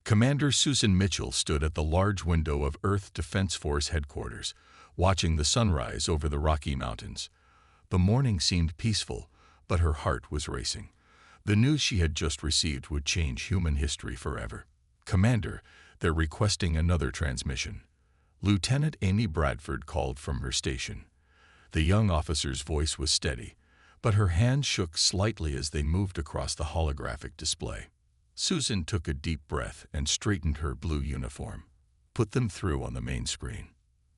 Commander Susan Mitchell stood at the large window of Earth Defense Force headquarters, watching the sunrise over the Rocky Mountains. The morning seemed peaceful, but her heart was racing. The news she had just received would change human history forever. "Commander, they're requesting another transmission." Lieutenant Amy Bradford called from her station. The young officer's voice was steady, but her hands shook slightly as they moved across the holographic display. Susan took a deep breath and straightened her blue uniform. "Put them through on the main screen."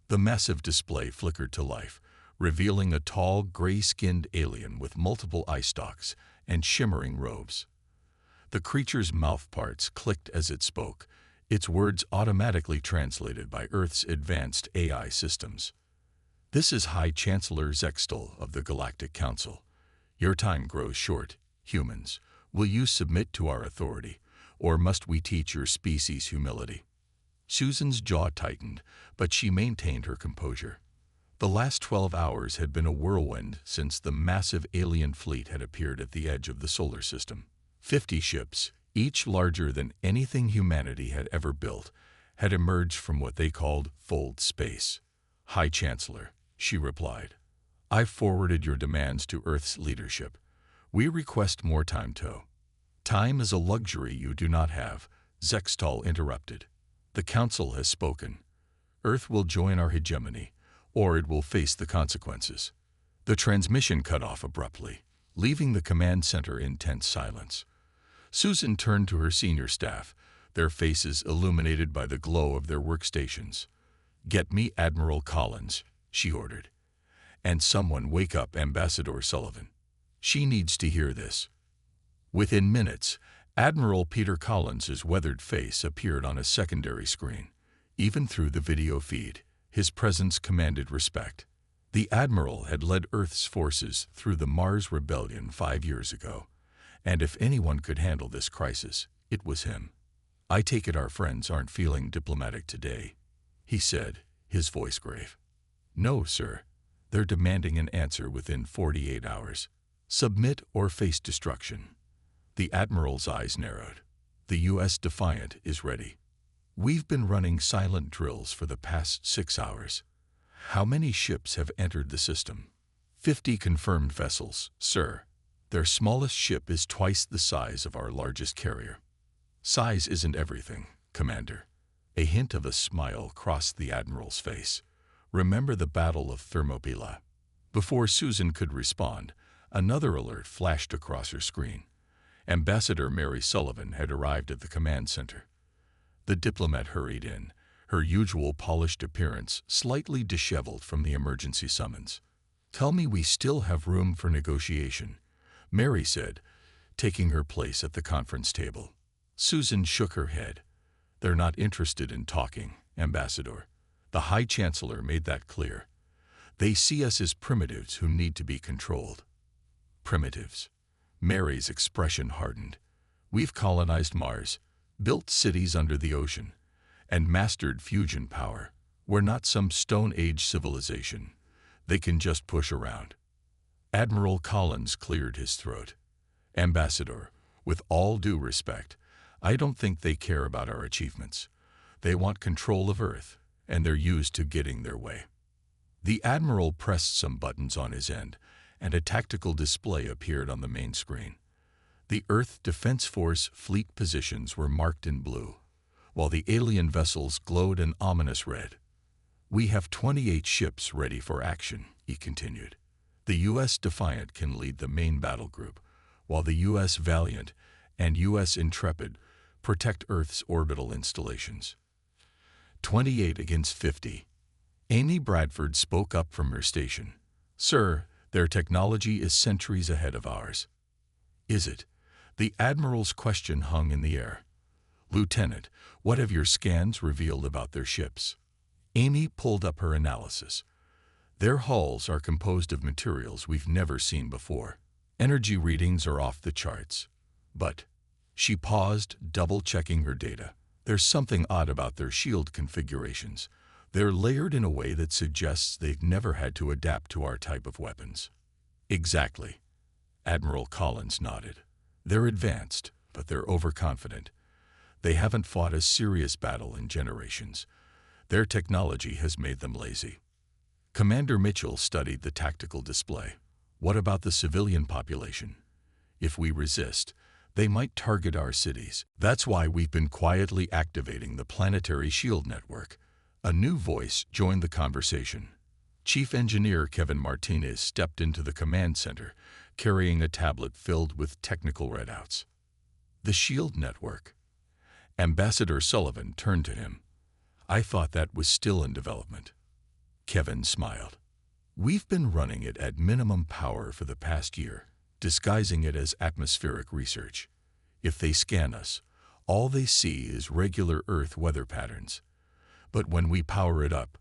The massive display flickered to life, revealing a tall, gray-skinned alien with multiple eye stalks and shimmering robes. The creature's mouth parts clicked as it spoke, its words automatically translated by Earth's advanced AI systems. "This is High Chancellor Zextal of the Galactic Council. Your time grows short, humans. Will you submit to our authority, or must we teach your species humility?" Susan's jaw tightened, but she maintained her composure. The last 12 hours had been a whirlwind since the massive alien fleet had appeared at the edge of the solar system. 50 ships, each larger than anything humanity had ever built, had emerged from what they called fold space. "High Chancellor," she replied, "I've forwarded your demands to Earth's leadership. We request more time to—" "Time is a luxury you do not have," Zextal interrupted. "The Council has spoken. Earth will join our hegemony, or it will face the consequences." The transmission cut off abruptly, leaving the command center in tense silence. Susan turned to her senior staff, their faces illuminated by the glow of their workstations. "Get me Admiral Collins," she ordered. "And someone wake up Ambassador Sullivan. She needs to hear this." Within minutes, Admiral Peter Collins's weathered face appeared on a secondary screen. Even through the video feed, his presence commanded respect. The Admiral had led Earth's forces through the Mars Rebellion 5 years ago, and if anyone could handle this crisis, it was him. "I take it our friends aren't feeling diplomatic today," he said, his voice grave. "No, sir. They're demanding an answer within 48 hours. Submit or face destruction." The Admiral's eyes narrowed. "The U.S. Defiant is ready. We've been running silent drills for the past 6 hours. How many ships have entered the system?" 50 confirmed vessels, sir. Their smallest ship is twice the size of our largest carrier." "Size isn't everything, Commander." A hint of a smile crossed the Admiral's face. "Remember the Battle of Thermopylae." Before Susan could respond, another alert flashed across her screen. Ambassador Mary Sullivan had arrived at the command center. The diplomat hurried in, her usual polished appearance slightly disheveled from the emergency summons. "Tell me we still have room for negotiation," Mary said, taking her place at the conference table. Susan shook her head. "They're not interested in talking, Ambassador. The High Chancellor made that clear. They see us as primitives who need to be controlled." "Primitives." Mary's expression hardened. "We've colonized Mars, built cities under the ocean, and mastered fusion power. We're not some Stone Age civilization. They can just push around." Admiral Collins cleared his throat. "Ambassador, with all due respect, I don't think they care about our achievements. They want control of Earth, and they're used to getting their way." The Admiral pressed some buttons on his end, and a tactical display appeared on the main screen. The Earth Defense Force fleet positions were marked in blue, while the alien vessels glowed an ominous red. "We have 28 ships ready for action," he continued. "The U.S. Defiant can lead the main battle group, while the U.S. Valiant and U.S. Intrepid protect Earth's orbital installations." 28 against 50. Amy Bradford spoke up from her station. "Sir, their technology is centuries ahead of ours." "Is it?" The Admiral's question hung in the air. "Lieutenant, what have your scans revealed about their ships?" Amy pulled up her analysis. "Their hulls are composed of materials we've never seen before. Energy readings are off the charts. But—" she paused, double-checking her data. "There's something odd about their shield configurations. They're layered in a way that suggests they've never had to adapt to our type of weapons." "Exactly." Admiral Collins nodded. "They're advanced, but they're overconfident. They haven't fought a serious battle in generations. Their technology has made them lazy. Commander Mitchell studied the tactical display. What about the civilian population? If we resist, they might target our cities. That's why we've been quietly activating the planetary shield network. A new voice joined the conversation. Chief Engineer Kevin Martinez stepped into the command center, carrying a tablet filled with technical readouts. The shield network. Ambassador Sullivan turned to him. I thought that was still in development. Kevin smiled. We've been running it at minimum power for the past year, disguising it as atmospheric research. If they scan us, all they see is regular Earth weather patterns. But when we power it up,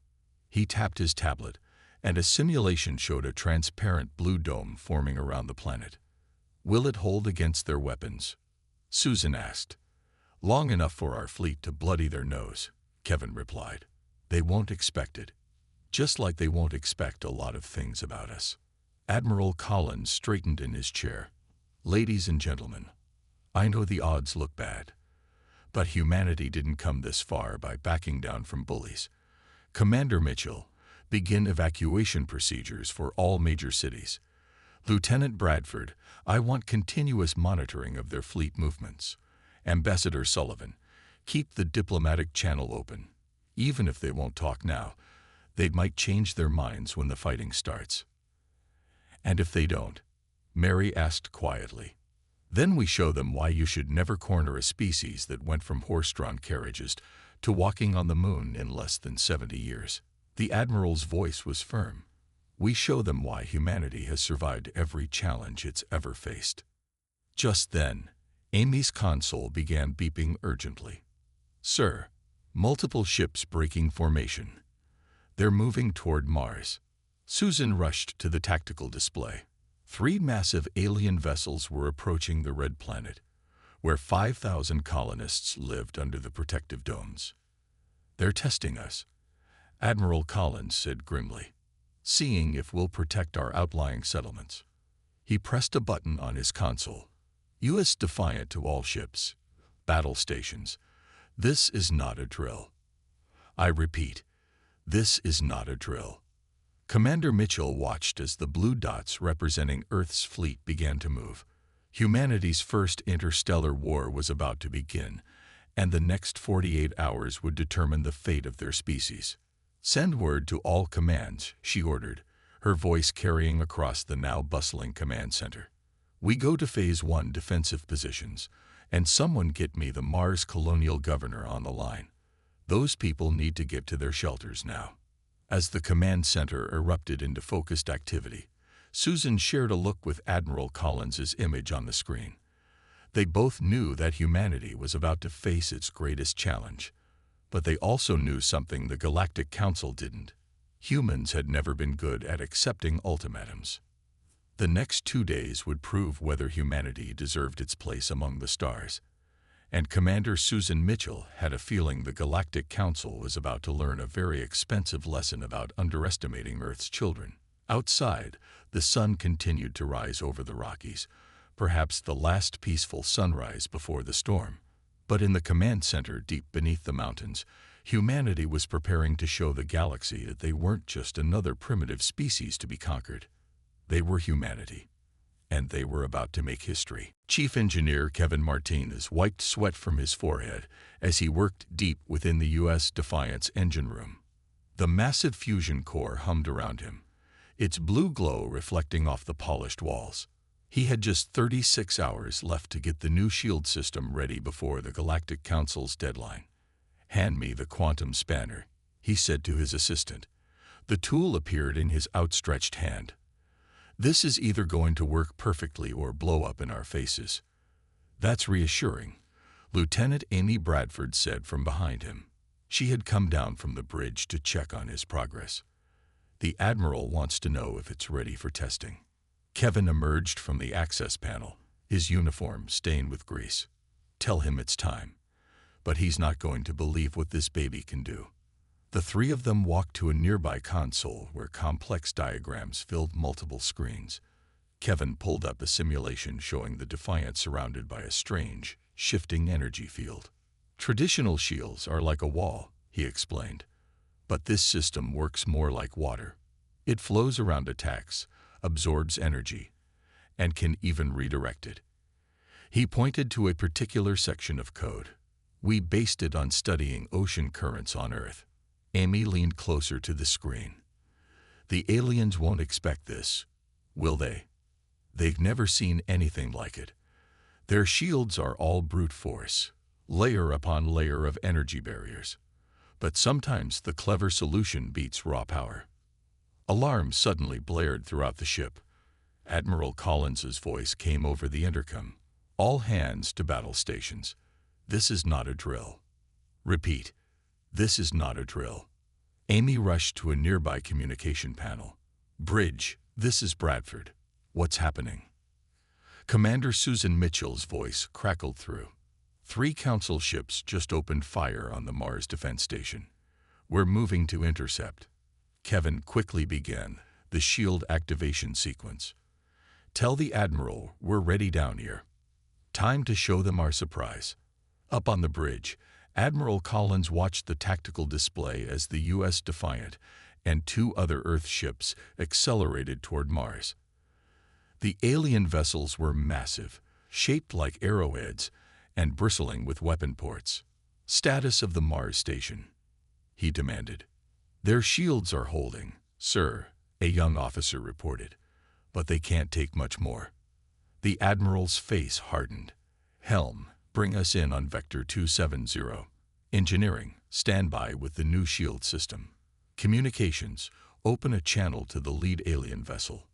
he tapped his tablet, and a simulation showed a transparent blue dome forming around the planet. Will it hold against their weapons? Susan asked. Long enough for our fleet to bloody their nose, Kevin replied. They won't expect it. Just like they won't expect a lot of things about us. Admiral Collins straightened in his chair. Ladies and gentlemen, I know the odds look bad, but humanity didn't come this far by backing down from bullies. Commander Mitchell, begin evacuation procedures for all major cities. Lieutenant Bradford, I want continuous monitoring of their fleet movements. Ambassador Sullivan, keep the diplomatic channel open. Even if they won't talk now, they might change their minds when the fighting starts. And if they don't? Mary asked quietly. Then we show them why you should never corner a species that went from horse-drawn carriages to walking on the moon in less than 70 years. The Admiral's voice was firm. We show them why humanity has survived every challenge it's ever faced. Just then, Amy's console began beeping urgently. Sir, multiple ships breaking formation. They're moving toward Mars. Susan rushed to the tactical display. 3 massive alien vessels were approaching the red planet, where 5,000 colonists lived under the protective domes. They're testing us, Admiral Collins said grimly, seeing if we'll protect our outlying settlements. He pressed a button on his console. U.S. defiant to all ships, battle stations. This is not a drill. I repeat, this is not a drill. Commander Mitchell watched as the blue dots representing Earth's fleet began to move. Humanity's first interstellar war was about to begin, and the next 48 hours would determine the fate of their species. Send word to all commands, she ordered, her voice carrying across the now bustling command center. We go to Phase 1 defensive positions, and someone get me the Mars Colonial Governor on the line. Those people need to get to their shelters now. As the command center erupted into focused activity, Susan shared a look with Admiral Collins's image on the screen. They both knew that humanity was about to face its greatest challenge, but they also knew something the Galactic Council didn't. Humans had never been good at accepting ultimatums. The next 2 days would prove whether humanity deserved its place among the stars, and Commander Susan Mitchell had a feeling the Galactic Council was about to learn a very expensive lesson about underestimating Earth's children. Outside, the sun continued to rise over the Rockies, perhaps the last peaceful sunrise before the storm. But in the command center deep beneath the mountains, humanity was preparing to show the galaxy that they weren't just another primitive species to be conquered. They were humanity, and they were about to make history. Chief Engineer Kevin Martinez wiped sweat from his forehead as he worked deep within the U.S. Defiance engine room. The massive fusion core hummed around him, its blue glow reflecting off the polished walls. He had just 36 hours left to get the new shield system ready before the Galactic Council's deadline. Hand me the quantum spanner, he said to his assistant. The tool appeared in his outstretched hand. This is either going to work perfectly or blow up in our faces. That's reassuring, Lieutenant Amy Bradford said from behind him. She had come down from the bridge to check on his progress. The Admiral wants to know if it's ready for testing. Kevin emerged from the access panel, his uniform stained with grease. Tell him it's time. But he's not going to believe what this baby can do. The 3 of them walked to a nearby console where complex diagrams filled multiple screens. Kevin pulled up a simulation showing the Defiant surrounded by a strange, shifting energy field. Traditional shields are like a wall, he explained, but this system works more like water. It flows around attacks, absorbs energy, and can even redirect it. He pointed to a particular section of code. We based it on studying ocean currents on Earth. Amy leaned closer to the screen. The aliens won't expect this, will they? They've never seen anything like it. Their shields are all brute force, layer upon layer of energy barriers. But sometimes the clever solution beats raw power. Alarms suddenly blared throughout the ship. Admiral Collins's voice came over the intercom. All hands to battle stations. This is not a drill. Repeat, this is not a drill. Amy rushed to a nearby communication panel. Bridge, this is Bradford. What's happening? Commander Susan Mitchell's voice crackled through. 3 Council ships just opened fire on the Mars Defense Station. We're moving to intercept. Kevin quickly began the shield activation sequence. Tell the Admiral we're ready down here. Time to show them our surprise. Up on the bridge, Admiral Collins watched the tactical display as the U.S. Defiant and 2 other Earth ships accelerated toward Mars. The alien vessels were massive, shaped like arrowheads, and bristling with weapon ports. Status of the Mars station, he demanded. Their shields are holding, sir, a young officer reported, but they can't take much more. The Admiral's face hardened. Helm, bring us in on Vector 270. Engineering, stand by with the new shield system. Communications, open a channel to the lead alien vessel.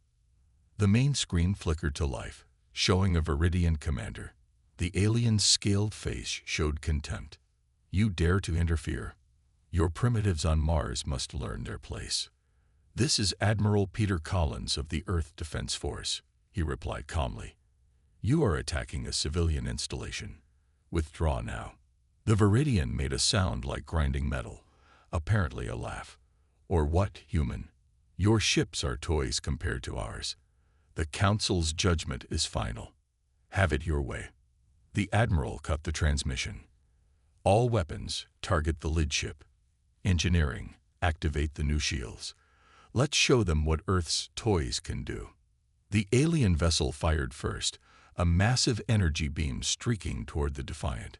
The main screen flickered to life, showing a Viridian commander. The alien's scaled face showed contempt. You dare to interfere? Your primitives on Mars must learn their place. This is Admiral Peter Collins of the Earth Defense Force, he replied calmly. You are attacking a civilian installation. Withdraw now. The Viridian made a sound like grinding metal, apparently a laugh. Or what, human? Your ships are toys compared to ours. The Council's judgment is final. Have it your way. The Admiral cut the transmission. All weapons, target the lid ship. Engineering, activate the new shields. Let's show them what Earth's toys can do. The alien vessel fired first, a massive energy beam streaking toward the Defiant.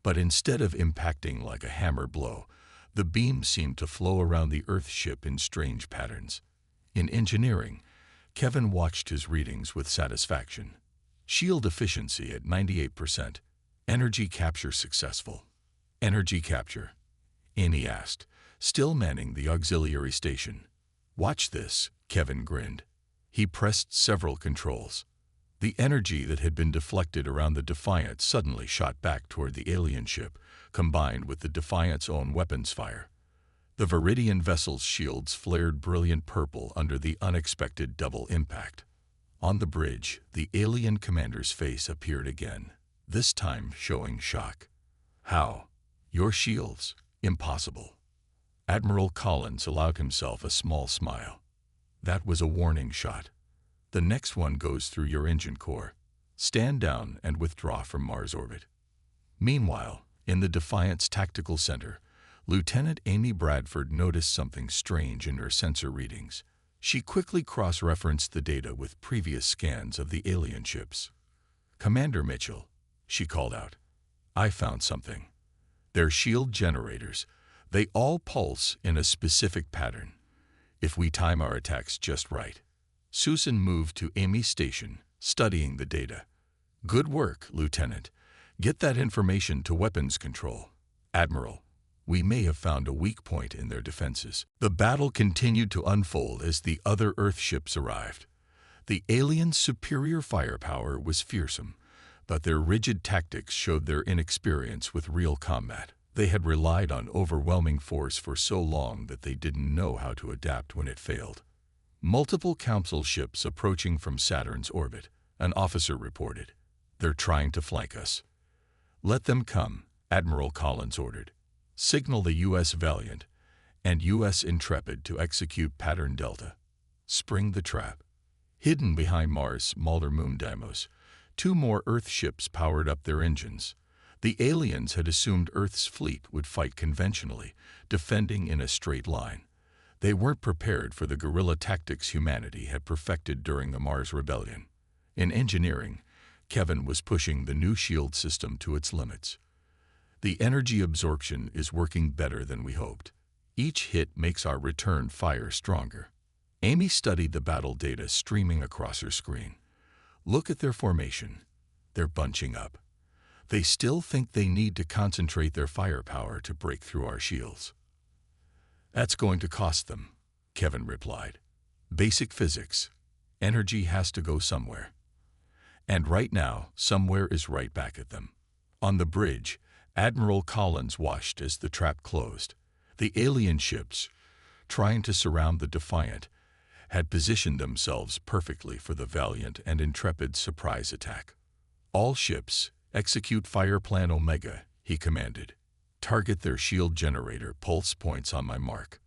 But instead of impacting like a hammer blow, the beam seemed to flow around the Earth ship in strange patterns. In engineering, Kevin watched his readings with satisfaction. Shield efficiency at 98%. Energy capture successful. Energy capture? Amy asked, still manning the auxiliary station. Watch this, Kevin grinned. He pressed several controls. The energy that had been deflected around the Defiant suddenly shot back toward the alien ship, combined with the Defiant's own weapons fire. The Viridian vessel's shields flared brilliant purple under the unexpected double impact. On the bridge, the alien commander's face appeared again, this time showing shock. How? Your shields? Impossible. Admiral Collins allowed himself a small smile. That was a warning shot. The next one goes through your engine core. Stand down and withdraw from Mars orbit. Meanwhile, in the Defiant's tactical center, Lieutenant Amy Bradford noticed something strange in her sensor readings. She quickly cross-referenced the data with previous scans of the alien ships. Commander Mitchell, she called out, I found something. They're shield generators. They all pulse in a specific pattern. If we time our attacks just right. Susan moved to Amy's station, studying the data. Good work, Lieutenant. Get that information to weapons control. Admiral, we may have found a weak point in their defenses. The battle continued to unfold as the other Earth ships arrived. The aliens' superior firepower was fearsome, but their rigid tactics showed their inexperience with real combat. They had relied on overwhelming force for so long that they didn't know how to adapt when it failed. Multiple Council ships approaching from Saturn's orbit, an officer reported. They're trying to flank us. Let them come, Admiral Collins ordered. Signal the U.S. Valiant and U.S. Intrepid to execute Pattern Delta. Spring the trap. Hidden behind Mars' smaller moon demos, 2 more Earth ships powered up their engines. The aliens had assumed Earth's fleet would fight conventionally, defending in a straight line. They weren't prepared for the guerrilla tactics humanity had perfected during the Mars Rebellion. In engineering, Kevin was pushing the new shield system to its limits. The energy absorption is working better than we hoped. Each hit makes our return fire stronger. Amy studied the battle data streaming across her screen. Look at their formation. They're bunching up. They still think they need to concentrate their firepower to break through our shields. That's going to cost them, Kevin replied. Basic physics. Energy has to go somewhere. And right now, somewhere is right back at them. On the bridge, Admiral Collins watched as the trap closed. The alien ships, trying to surround the Defiant, had positioned themselves perfectly for the valiant and intrepid surprise attack. All ships, execute Fire Plan Omega, he commanded. Target their shield generator pulse points on my mark.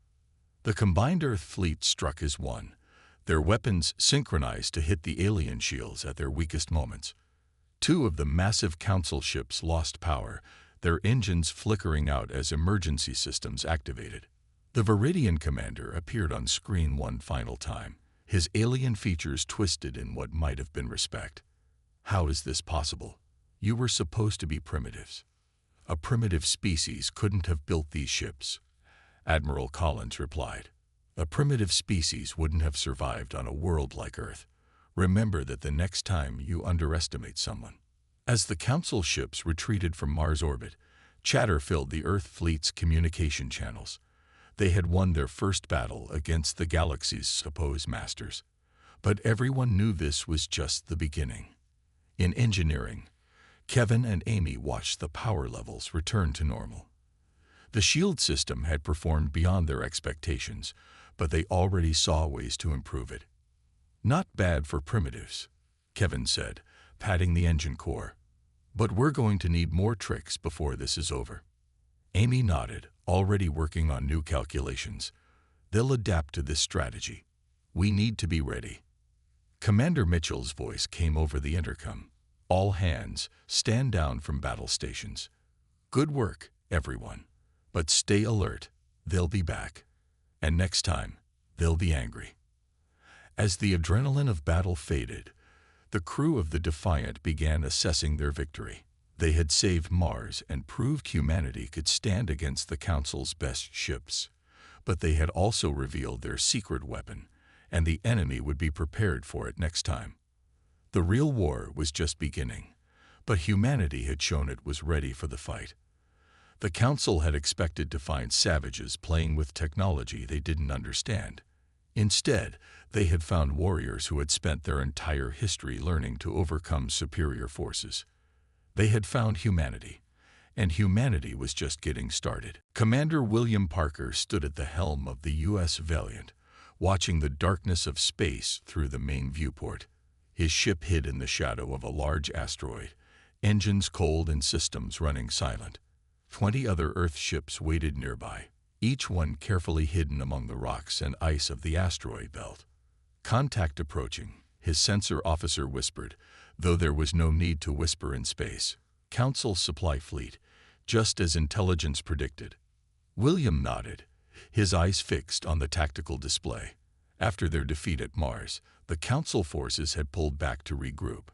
The combined Earth fleet struck as one, their weapons synchronized to hit the alien shields at their weakest moments. Two of the massive Council ships lost power, their engines flickering out as emergency systems activated. The Viridian commander appeared on screen one final time, his alien features twisted in what might have been respect. How is this possible? You were supposed to be primitives. A primitive species couldn't have built these ships, Admiral Collins replied. A primitive species wouldn't have survived on a world like Earth. Remember that the next time you underestimate someone. As the Council ships retreated from Mars orbit, chatter filled the Earth fleet's communication channels. They had won their first battle against the galaxy's supposed masters. But everyone knew this was just the beginning. In engineering, Kevin and Amy watched the power levels return to normal. The shield system had performed beyond their expectations, but they already saw ways to improve it. Not bad for primitives, Kevin said, patting the engine core. But we're going to need more tricks before this is over. Amy nodded, already working on new calculations. They'll adapt to this strategy. We need to be ready. Commander Mitchell's voice came over the intercom. All hands, stand down from battle stations. Good work, everyone. But stay alert. They'll be back. And next time, they'll be angry. As the adrenaline of battle faded, the crew of the Defiant began assessing their victory. They had saved Mars and proved humanity could stand against the Council's best ships. But they had also revealed their secret weapon, and the enemy would be prepared for it next time. The real war was just beginning, but humanity had shown it was ready for the fight. The Council had expected to find savages playing with technology they didn't understand. Instead, they had found warriors who had spent their entire history learning to overcome superior forces. They had found humanity, and humanity was just getting started. Commander William Parker stood at the helm of the U.S. Valiant, watching the darkness of space through the main viewport. His ship hid in the shadow of a large asteroid, engines cold and systems running silent. 20 other Earth ships waited nearby, each one carefully hidden among the rocks and ice of the asteroid belt. Contact approaching, his sensor officer whispered, though there was no need to whisper in space. Council supply fleet, just as intelligence predicted. William nodded, his eyes fixed on the tactical display. After their defeat at Mars, the Council forces had pulled back to regroup.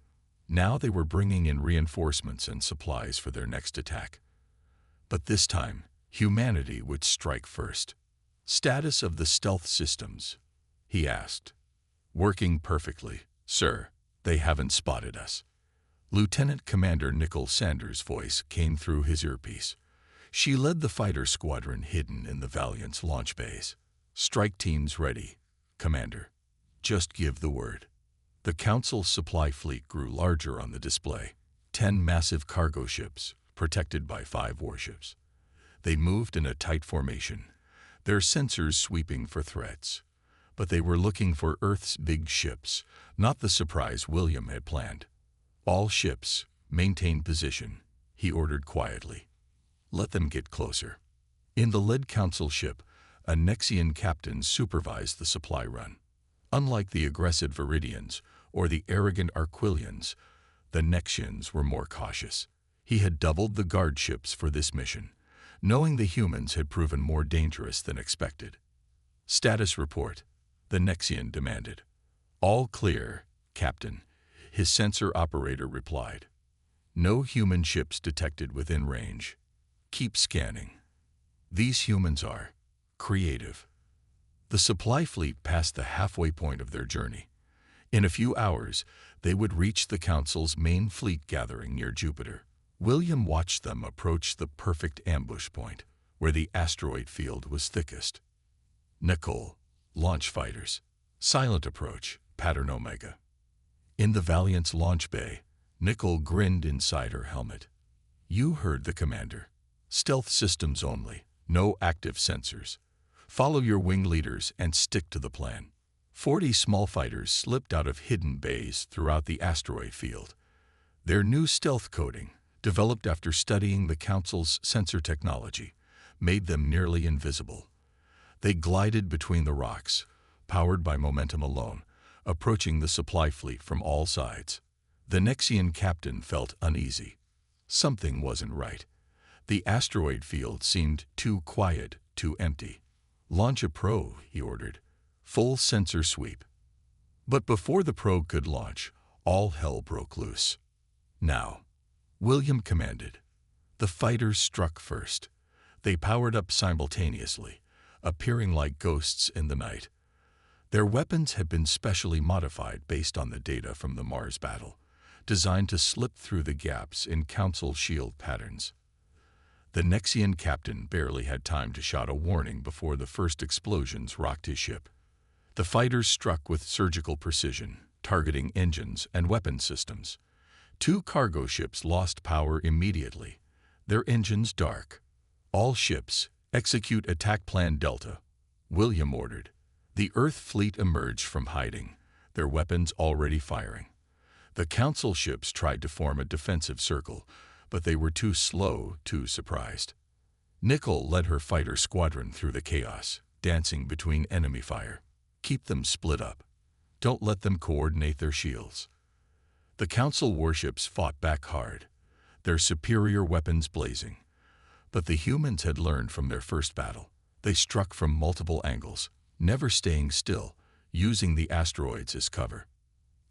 Now they were bringing in reinforcements and supplies for their next attack. But this time, humanity would strike first. Status of the stealth systems, he asked. Working perfectly, sir. They haven't spotted us. Lieutenant Commander Nicole Sanders' voice came through his earpiece. She led the fighter squadron hidden in the Valiant's launch bays. Strike teams ready, Commander. Just give the word. The Council's supply fleet grew larger on the display. 10 massive cargo ships, protected by 5 warships. They moved in a tight formation, their sensors sweeping for threats. But they were looking for Earth's big ships, not the surprise William had planned. All ships, maintain position, he ordered quietly. Let them get closer. In the lead Council ship, a Nexian captain supervised the supply run. Unlike the aggressive Viridians or the arrogant Arquillians, the Nexians were more cautious. He had doubled the guard ships for this mission, knowing the humans had proven more dangerous than expected. "Status report," the Nexian demanded. "All clear, Captain," his sensor operator replied. "No human ships detected within range. Keep scanning. These humans are creative." The supply fleet passed the halfway point of their journey. In a few hours, they would reach the Council's main fleet gathering near Jupiter. William watched them approach the perfect ambush point, where the asteroid field was thickest. Nicole, launch fighters. Silent approach, pattern Omega. In the Valiant's launch bay, Nicole grinned inside her helmet. "You heard the commander. Stealth systems only, no active sensors. Follow your wing leaders and stick to the plan." 40 small fighters slipped out of hidden bays throughout the asteroid field. Their new stealth coating, developed after studying the Council's sensor technology, made them nearly invisible. They glided between the rocks, powered by momentum alone, approaching the supply fleet from all sides. The Nexian captain felt uneasy. Something wasn't right. The asteroid field seemed too quiet, too empty. "Launch a probe," he ordered. "Full sensor sweep." But before the probe could launch, all hell broke loose. "Now," William commanded. The fighters struck first. They powered up simultaneously, appearing like ghosts in the night. Their weapons had been specially modified based on the data from the Mars battle, designed to slip through the gaps in Council shield patterns. The Nexian captain barely had time to shout a warning before the first explosions rocked his ship. The fighters struck with surgical precision, targeting engines and weapon systems. 2 cargo ships lost power immediately, their engines dark. "All ships, execute attack plan Delta," William ordered. The Earth fleet emerged from hiding, their weapons already firing. The Council ships tried to form a defensive circle, but they were too slow, too surprised. Nicole led her fighter squadron through the chaos, dancing between enemy fire. "Keep them split up. Don't let them coordinate their shields." The Council warships fought back hard, their superior weapons blazing. But the humans had learned from their first battle. They struck from multiple angles, never staying still, using the asteroids as cover.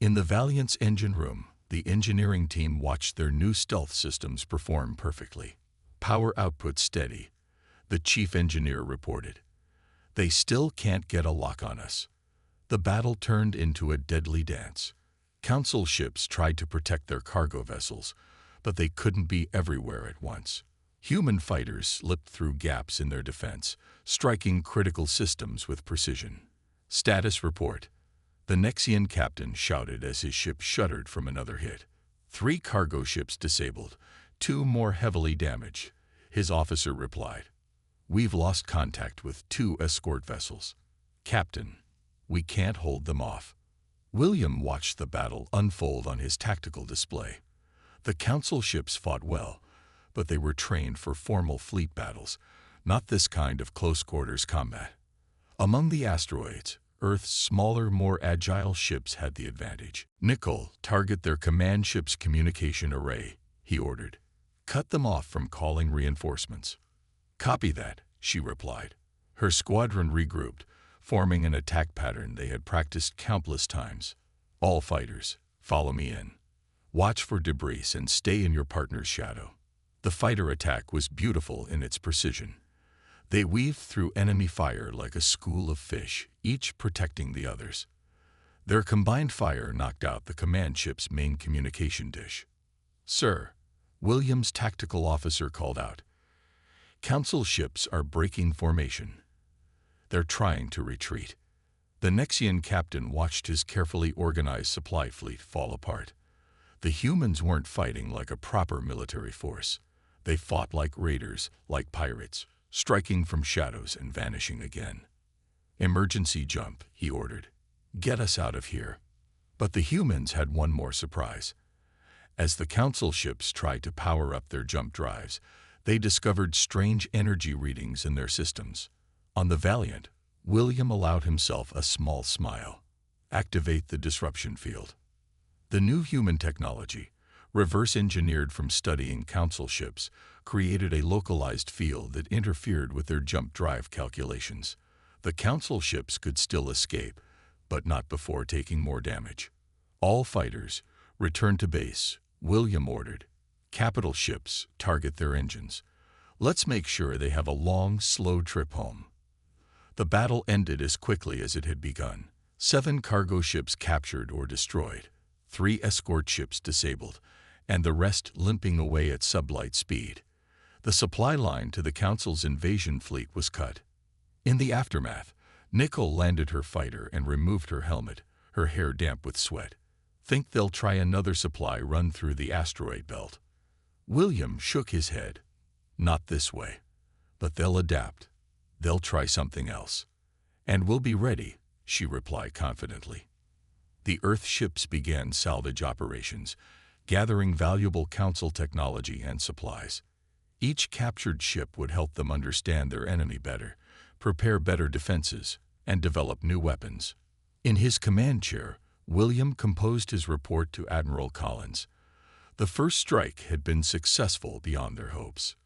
In the Valiant's engine room, the engineering team watched their new stealth systems perform perfectly. "Power output steady," the chief engineer reported. "They still can't get a lock on us." The battle turned into a deadly dance. Council ships tried to protect their cargo vessels, but they couldn't be everywhere at once. Human fighters slipped through gaps in their defense, striking critical systems with precision. "Status report," the Nexian captain shouted as his ship shuddered from another hit. 3 cargo ships disabled, 2 more heavily damaged, his officer replied. "We've lost contact with 2 escort vessels. Captain, we can't hold them off." William watched the battle unfold on his tactical display. The Council ships fought well, but they were trained for formal fleet battles, not this kind of close-quarters combat. Among the asteroids, Earth's smaller, more agile ships had the advantage. "Nicole, target their command ship's communication array," he ordered. "Cut them off from calling reinforcements." "Copy that," she replied. Her squadron regrouped, forming an attack pattern they had practiced countless times. "All fighters, follow me in. Watch for debris and stay in your partner's shadow." The fighter attack was beautiful in its precision. They weaved through enemy fire like a school of fish, each protecting the others. Their combined fire knocked out the command ship's main communication dish. "Sir," William's tactical officer called out, "Council ships are breaking formation. They're trying to retreat." The Nexian captain watched his carefully organized supply fleet fall apart. The humans weren't fighting like a proper military force. They fought like raiders, like pirates, striking from shadows and vanishing again. "Emergency jump," he ordered. "Get us out of here." But the humans had one more surprise. As the Council ships tried to power up their jump drives, they discovered strange energy readings in their systems. On the Valiant, William allowed himself a small smile. "Activate the disruption field." The new human technology, reverse-engineered from studying Council ships, created a localized field that interfered with their jump drive calculations. The Council ships could still escape, but not before taking more damage. All fighters, return to base, William ordered. Capital ships, target their engines. Let's make sure they have a long, slow trip home. The battle ended as quickly as it had begun. 7 cargo ships captured or destroyed, 3 escort ships disabled, and the rest limping away at sublight speed. The supply line to the Council's invasion fleet was cut. In the aftermath, Nicole landed her fighter and removed her helmet, her hair damp with sweat. Think they'll try another supply run through the asteroid belt? William shook his head. Not this way. But they'll adapt. They'll try something else. And we'll be ready, she replied confidently. The Earth ships began salvage operations, gathering valuable Council technology and supplies. Each captured ship would help them understand their enemy better, prepare better defenses, and develop new weapons. In his command chair, William composed his report to Admiral Collins. The first strike had been successful beyond their hopes,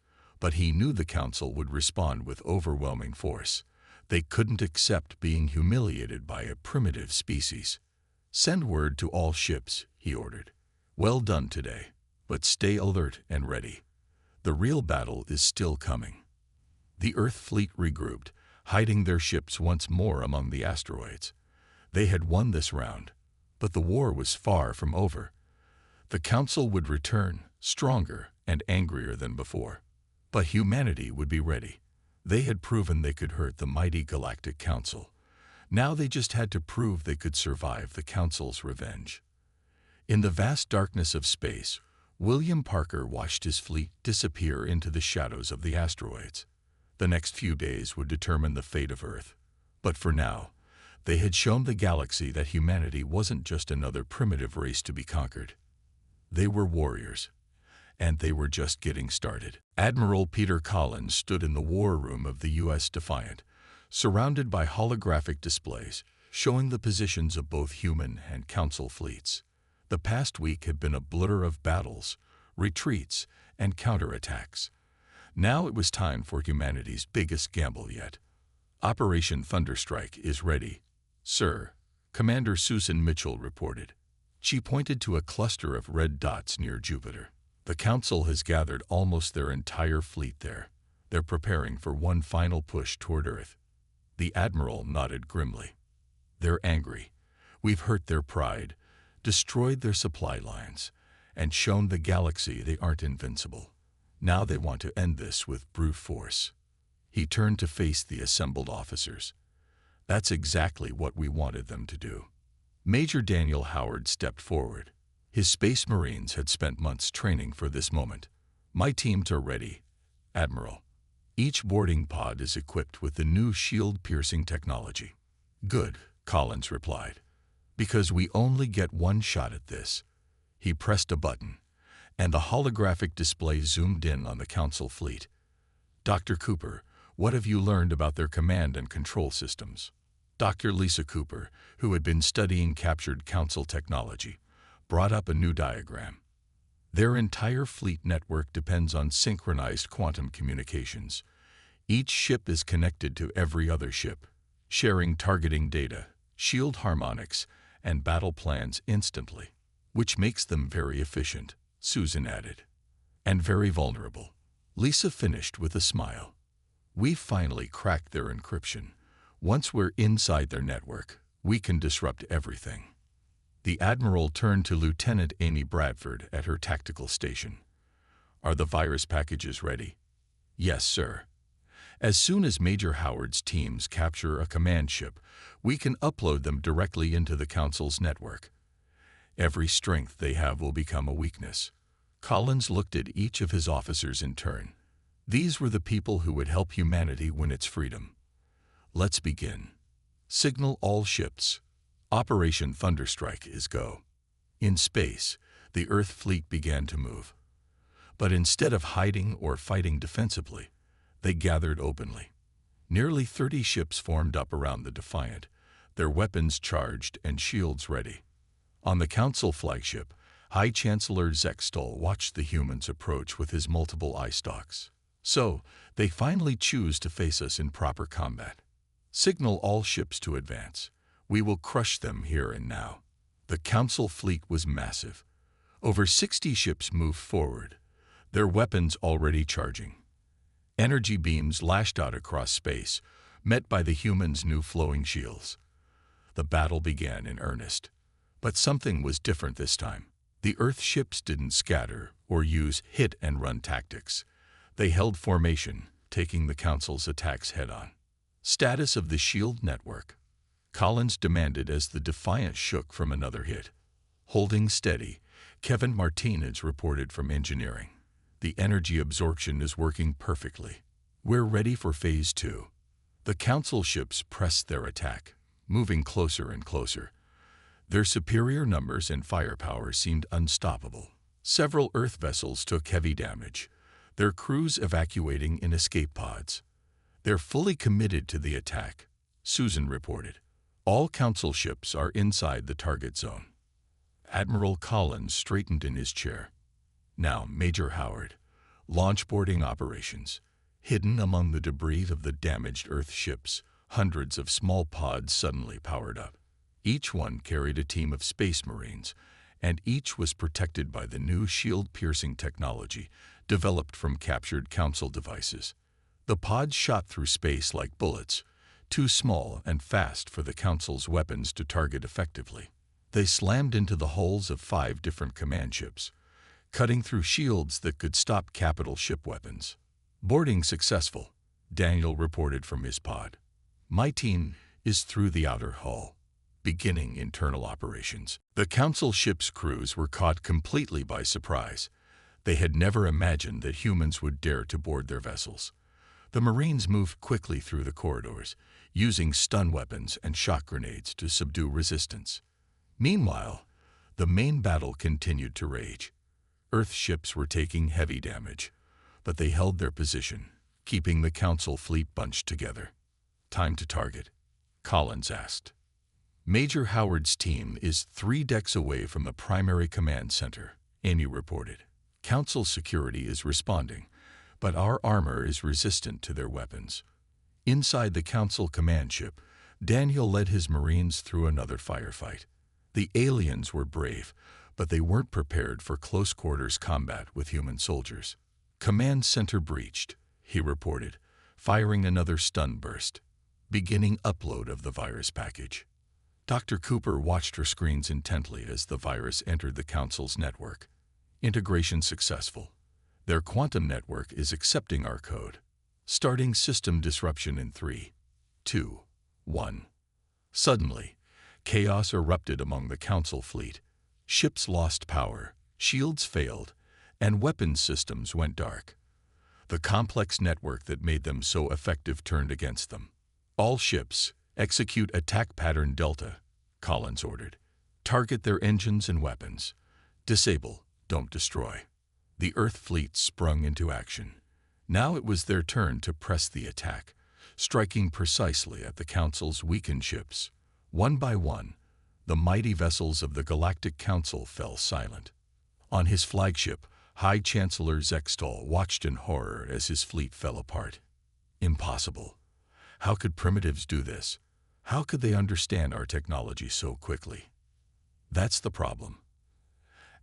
but he knew the Council would respond with overwhelming force. They couldn't accept being humiliated by a primitive species. Send word to all ships, he ordered. Well done today, but stay alert and ready. The real battle is still coming. The Earth fleet regrouped, hiding their ships once more among the asteroids. They had won this round, but the war was far from over. The Council would return, stronger and angrier than before. But humanity would be ready. They had proven they could hurt the mighty Galactic Council. Now they just had to prove they could survive the Council's revenge. In the vast darkness of space, William Parker watched his fleet disappear into the shadows of the asteroids. The next few days would determine the fate of Earth. But for now, they had shown the galaxy that humanity wasn't just another primitive race to be conquered. They were warriors, and they were just getting started. Admiral Peter Collins stood in the war room of the U.S. Defiant, surrounded by holographic displays showing the positions of both human and Council fleets. The past week had been a blur of battles, retreats, and counterattacks. Now it was time for humanity's biggest gamble yet. Operation Thunderstrike is ready, sir, Commander Susan Mitchell reported. She pointed to a cluster of red dots near Jupiter. The Council has gathered almost their entire fleet there. They're preparing for one final push toward Earth. The Admiral nodded grimly. They're angry. We've hurt their pride, destroyed their supply lines, and shown the galaxy they aren't invincible. Now they want to end this with brute force. He turned to face the assembled officers. That's exactly what we wanted them to do. Major Daniel Howard stepped forward. His Space Marines had spent months training for this moment. My teams are ready, Admiral. Each boarding pod is equipped with the new shield-piercing technology. Good, Collins replied. Because we only get one shot at this. He pressed a button, and the holographic display zoomed in on the Council fleet. Dr. Cooper, what have you learned about their command and control systems? Dr. Lisa Cooper, who had been studying captured Council technology, brought up a new diagram. Their entire fleet network depends on synchronized quantum communications. Each ship is connected to every other ship, sharing targeting data, shield harmonics, and battle plans instantly, which makes them very efficient, Susan added. And very vulnerable. Lisa finished with a smile. We've finally cracked their encryption. Once we're inside their network, we can disrupt everything. The Admiral turned to Lieutenant Amy Bradford at her tactical station. Are the virus packages ready? Yes, sir. As soon as Major Howard's teams capture a command ship, we can upload them directly into the Council's network. Every strength they have will become a weakness. Collins looked at each of his officers in turn. These were the people who would help humanity win its freedom. Let's begin. Signal all ships. Operation Thunderstrike is go. In space, the Earth fleet began to move. But instead of hiding or fighting defensively, they gathered openly. Nearly 30 ships formed up around the Defiant, their weapons charged and shields ready. On the Council flagship, High Chancellor Zextol watched the humans approach with his multiple eye stalks. So, they finally choose to face us in proper combat. Signal all ships to advance. We will crush them here and now. The Council fleet was massive. Over 60 ships moved forward, their weapons already charging. Energy beams lashed out across space, met by the humans' new flowing shields. The battle began in earnest. But something was different this time. The Earth ships didn't scatter or use hit-and-run tactics. They held formation, taking the Council's attacks head-on. Status of the shield network. Collins demanded as the Defiant shook from another hit. Holding steady, Kevin Martinez reported from engineering. The energy absorption is working perfectly. We're ready for Phase 2. The Council ships pressed their attack, moving closer and closer. Their superior numbers and firepower seemed unstoppable. Several Earth vessels took heavy damage, their crews evacuating in escape pods. They're fully committed to the attack, Susan reported. All Council ships are inside the target zone. Admiral Collins straightened in his chair. Now, Major Howard, launch boarding operations. Hidden among the debris of the damaged Earth ships, hundreds of small pods suddenly powered up. Each one carried a team of Space Marines, and each was protected by the new shield-piercing technology developed from captured Council devices. The pods shot through space like bullets, too small and fast for the Council's weapons to target effectively. They slammed into the hulls of 5 different command ships, cutting through shields that could stop capital ship weapons. Boarding successful, Daniel reported from his pod. My team is through the outer hull, beginning internal operations. The Council ship's crews were caught completely by surprise. They had never imagined that humans would dare to board their vessels. The Marines moved quickly through the corridors, using stun weapons and shock grenades to subdue resistance. Meanwhile, the main battle continued to rage. Earth ships were taking heavy damage, but they held their position, keeping the Council fleet bunched together. Time to target, Collins asked. Major Howard's team is 3 decks away from the primary command center, Amy reported. Council security is responding, but our armor is resistant to their weapons. Inside the Council command ship, Daniel led his Marines through another firefight. The aliens were brave, but they weren't prepared for close-quarters combat with human soldiers. Command center breached, he reported, firing another stun burst. Beginning upload of the virus package. Dr. Cooper watched her screens intently as the virus entered the Council's network. Integration successful. Their quantum network is accepting our code. Starting system disruption in 3, 2, 1. Suddenly, chaos erupted among the Council fleet. Ships lost power, shields failed, and weapons systems went dark. The complex network that made them so effective turned against them. All ships, execute attack pattern Delta, Collins ordered. Target their engines and weapons. Disable, don't destroy. The Earth fleet sprung into action. Now it was their turn to press the attack, striking precisely at the Council's weakened ships. One by one, the mighty vessels of the Galactic Council fell silent. On his flagship, High Chancellor Zextol watched in horror as his fleet fell apart. Impossible. How could primitives do this? How could they understand our technology so quickly? That's the problem.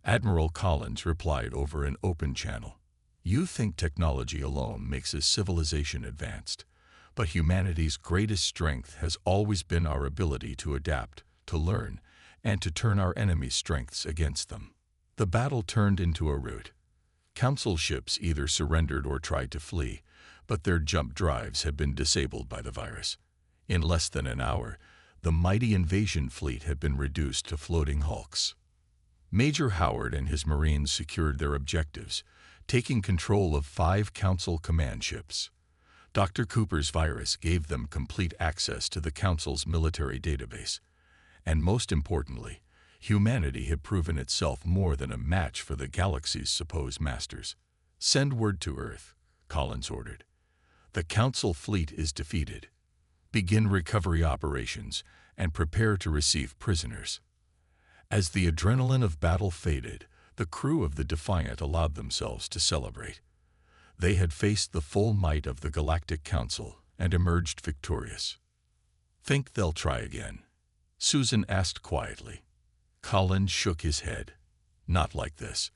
Admiral Collins replied over an open channel. You think technology alone makes a civilization advanced, but humanity's greatest strength has always been our ability to adapt, to learn, and to turn our enemies' strengths against them. The battle turned into a rout. Council ships either surrendered or tried to flee, but their jump drives had been disabled by the virus. In less than an hour, the mighty invasion fleet had been reduced to floating hulks. Major Howard and his Marines secured their objectives, taking control of 5 Council command ships. Dr. Cooper's virus gave them complete access to the Council's military database. And most importantly, humanity had proven itself more than a match for the galaxy's supposed masters. Send word to Earth, Collins ordered. The Council fleet is defeated. Begin recovery operations and prepare to receive prisoners. As the adrenaline of battle faded, The crew of the Defiant allowed themselves to celebrate. They had faced the full might of the Galactic Council and emerged victorious. "Think they'll try again?" Susan asked quietly. Collins shook his head. "Not like this.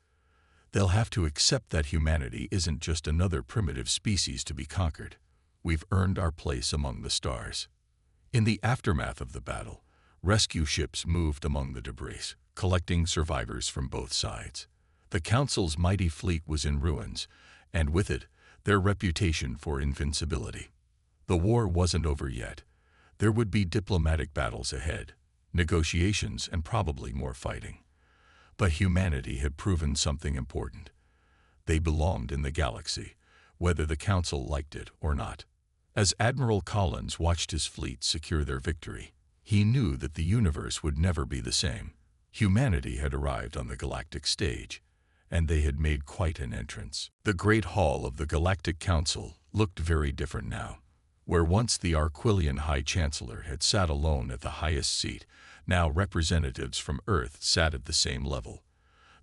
They'll have to accept that humanity isn't just another primitive species to be conquered. We've earned our place among the stars." In the aftermath of the battle, rescue ships moved among the debris, collecting survivors from both sides. The Council's mighty fleet was in ruins, and with it, their reputation for invincibility. The war wasn't over yet. There would be diplomatic battles ahead, negotiations, and probably more fighting. But humanity had proven something important. They belonged in the galaxy, whether the Council liked it or not. As Admiral Collins watched his fleet secure their victory, he knew that the universe would never be the same. Humanity had arrived on the galactic stage, and they had made quite an entrance. The Great Hall of the Galactic Council looked very different now. Where once the Arquillian High Chancellor had sat alone at the highest seat, now representatives from Earth sat at the same level.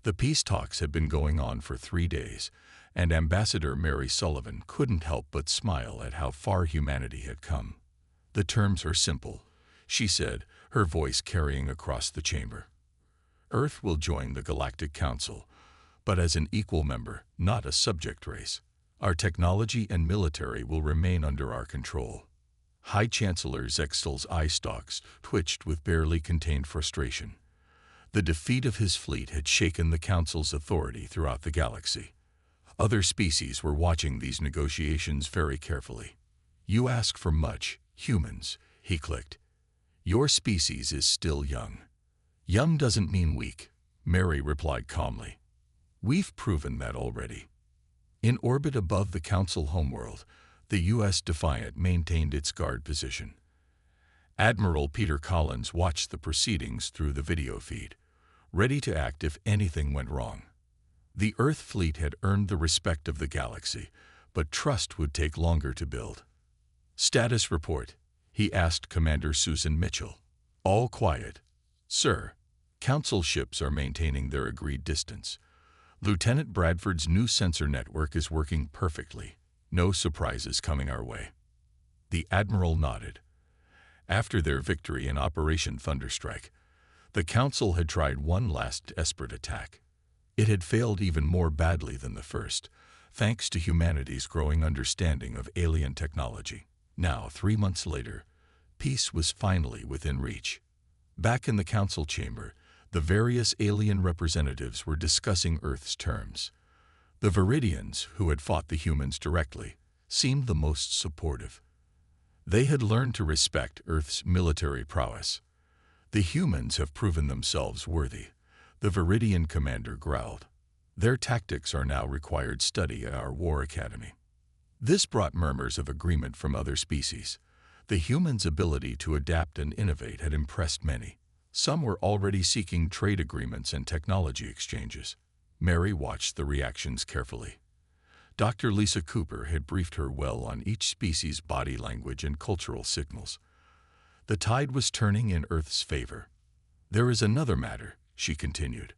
The peace talks had been going on for 3 days, and Ambassador Mary Sullivan couldn't help but smile at how far humanity had come. "The terms are simple," she said, her voice carrying across the chamber. "Earth will join the Galactic Council, but as an equal member, not a subject race. Our technology and military will remain under our control." High Chancellor Zextel's eye stalks twitched with barely contained frustration. The defeat of his fleet had shaken the Council's authority throughout the galaxy. Other species were watching these negotiations very carefully. "You ask for much, humans," he clicked. "Your species is still young." "Young doesn't mean weak," Mary replied calmly. "We've proven that already." In orbit above the Council homeworld, the U.S. Defiant maintained its guard position. Admiral Peter Collins watched the proceedings through the video feed, ready to act if anything went wrong. The Earth fleet had earned the respect of the galaxy, but trust would take longer to build. "Status report," he asked Commander Susan Mitchell. "All quiet, sir. Council ships are maintaining their agreed distance. Lieutenant Bradford's new sensor network is working perfectly. No surprises coming our way." The Admiral nodded. After their victory in Operation Thunderstrike, the Council had tried one last desperate attack. It had failed even more badly than the first, thanks to humanity's growing understanding of alien technology. Now, 3 months later, peace was finally within reach. Back in the Council chamber, the various alien representatives were discussing Earth's terms. The Viridians, who had fought the humans directly, seemed the most supportive. They had learned to respect Earth's military prowess. "The humans have proven themselves worthy," the Viridian commander growled. "Their tactics are now required study at our war academy." This brought murmurs of agreement from other species. The humans' ability to adapt and innovate had impressed many. Some were already seeking trade agreements and technology exchanges. Mary watched the reactions carefully. Dr. Lisa Cooper had briefed her well on each species' body language and cultural signals. The tide was turning in Earth's favor. "There is another matter," she continued.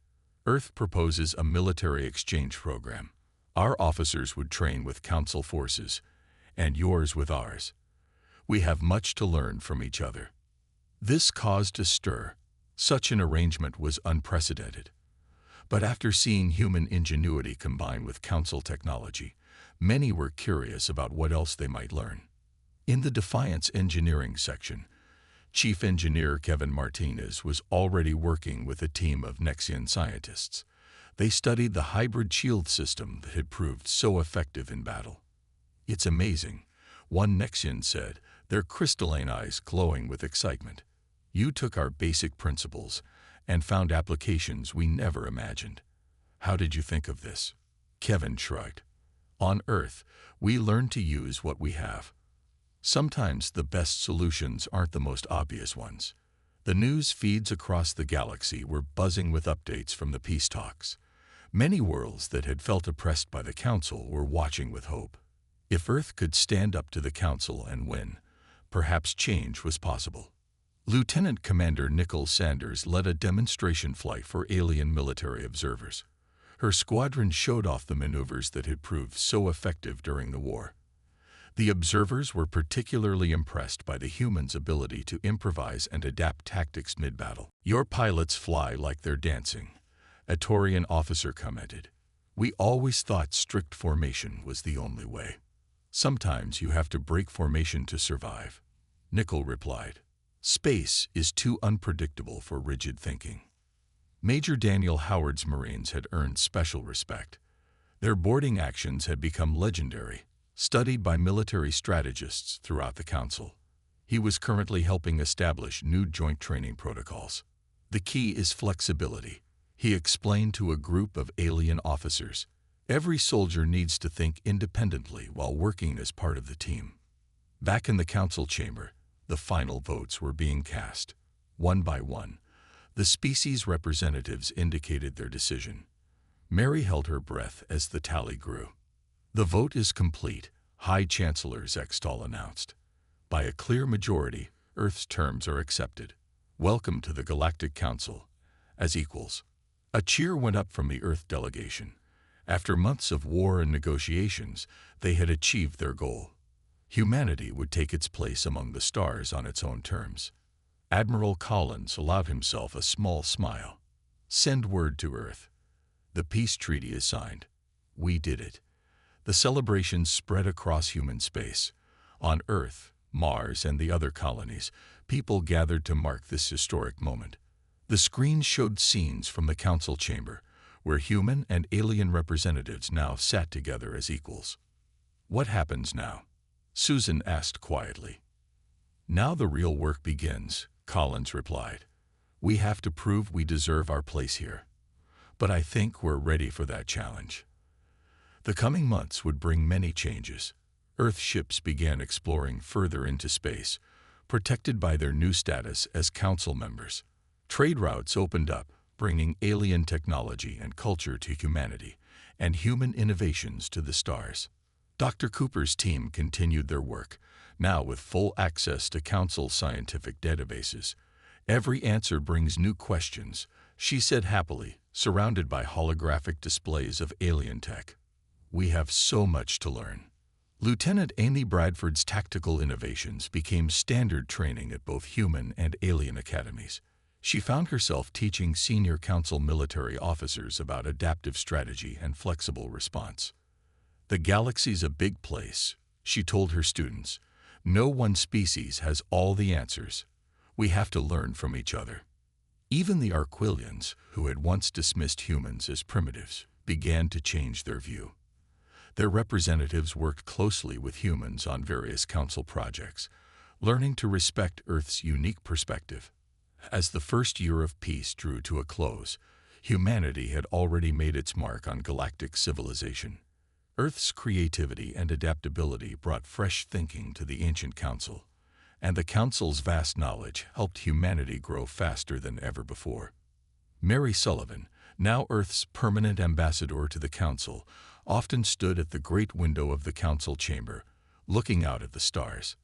"Earth proposes a military exchange program. Our officers would train with Council forces, and yours with ours. We have much to learn from each other." This caused a stir. Such an arrangement was unprecedented. But after seeing human ingenuity combined with Council technology, many were curious about what else they might learn. In the Defiance engineering section, Chief Engineer Kevin Martinez was already working with a team of Nexian scientists. They studied the hybrid shield system that had proved so effective in battle. "It's amazing," one Nexian said, their crystalline eyes glowing with excitement. "You took our basic principles and found applications we never imagined. How did you think of this?" Kevin shrugged. "On Earth, we learn to use what we have. Sometimes the best solutions aren't the most obvious ones." The news feeds across the galaxy were buzzing with updates from the peace talks. Many worlds that had felt oppressed by the Council were watching with hope. If Earth could stand up to the Council and win, perhaps change was possible. Lieutenant Commander Nicholas Sanders led a demonstration flight for alien military observers. Her squadron showed off the maneuvers that had proved so effective during the war. The observers were particularly impressed by the humans' ability to improvise and adapt tactics mid-battle. "Your pilots fly like they're dancing," a Taurian officer commented. "We always thought strict formation was the only way. Sometimes you have to break formation to survive," Nickel replied. "Space is too unpredictable for rigid thinking." Major Daniel Howard's Marines had earned special respect. Their boarding actions had become legendary, studied by military strategists throughout the Council. He was currently helping establish new joint training protocols. "The key is flexibility," he explained to a group of alien officers. "Every soldier needs to think independently while working as part of the team." Back in the Council chamber, the final votes were being cast. One by one, the species representatives indicated their decision. Mary held her breath as the tally grew. "The vote is complete," High Chancellor Zextal announced. "By a clear majority, Earth's terms are accepted. Welcome to the Galactic Council, as equals." A cheer went up from the Earth delegation. After months of war and negotiations, they had achieved their goal. Humanity would take its place among the stars on its own terms. Admiral Collins allowed himself a small smile. "Send word to Earth. The peace treaty is signed. We did it." The celebrations spread across human space. On Earth, Mars, and the other colonies, people gathered to mark this historic moment. The screens showed scenes from the Council chamber, where human and alien representatives now sat together as equals. "What happens now?" Susan asked quietly. "Now the real work begins," Collins replied. "We have to prove we deserve our place here. But I think we're ready for that challenge." The coming months would bring many changes. Earth ships began exploring further into space, protected by their new status as Council members. Trade routes opened up, bringing alien technology and culture to humanity, and human innovations to the stars. Dr. Cooper's team continued their work, now with full access to Council scientific databases. "Every answer brings new questions," she said happily, surrounded by holographic displays of alien tech. "We have so much to learn." Lieutenant Amy Bradford's tactical innovations became standard training at both human and alien academies. She found herself teaching senior Council military officers about adaptive strategy and flexible response. "The galaxy's a big place," she told her students. "No one species has all the answers. We have to learn from each other." Even the Arquillians, who had once dismissed humans as primitives, began to change their view. Their representatives worked closely with humans on various Council projects, learning to respect Earth's unique perspective. As the first year of peace drew to a close, humanity had already made its mark on galactic civilization. Earth's creativity and adaptability brought fresh thinking to the ancient Council, and the Council's vast knowledge helped humanity grow faster than ever before. Mary Sullivan, now Earth's permanent ambassador to the Council, often stood at the great window of the Council chamber, looking out at the stars.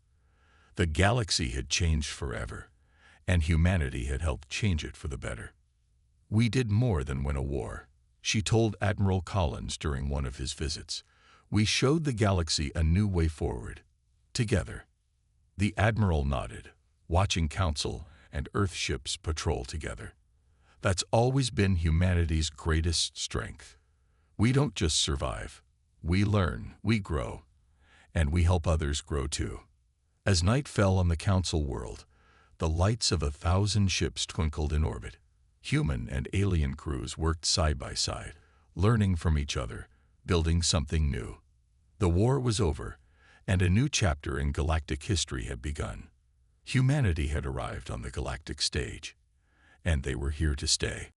The galaxy had changed forever, and humanity had helped change it for the better. "We did more than win a war," she told Admiral Collins during one of his visits. "We showed the galaxy a new way forward. Together." The Admiral nodded, watching Council and Earth ships patrol together. "That's always been humanity's greatest strength. We don't just survive. We learn, we grow, and we help others grow too." As night fell on the Council world, the lights of 1,000 ships twinkled in orbit. Human and alien crews worked side by side, learning from each other, building something new. The war was over, and a new chapter in galactic history had begun. Humanity had arrived on the galactic stage, and they were here to stay.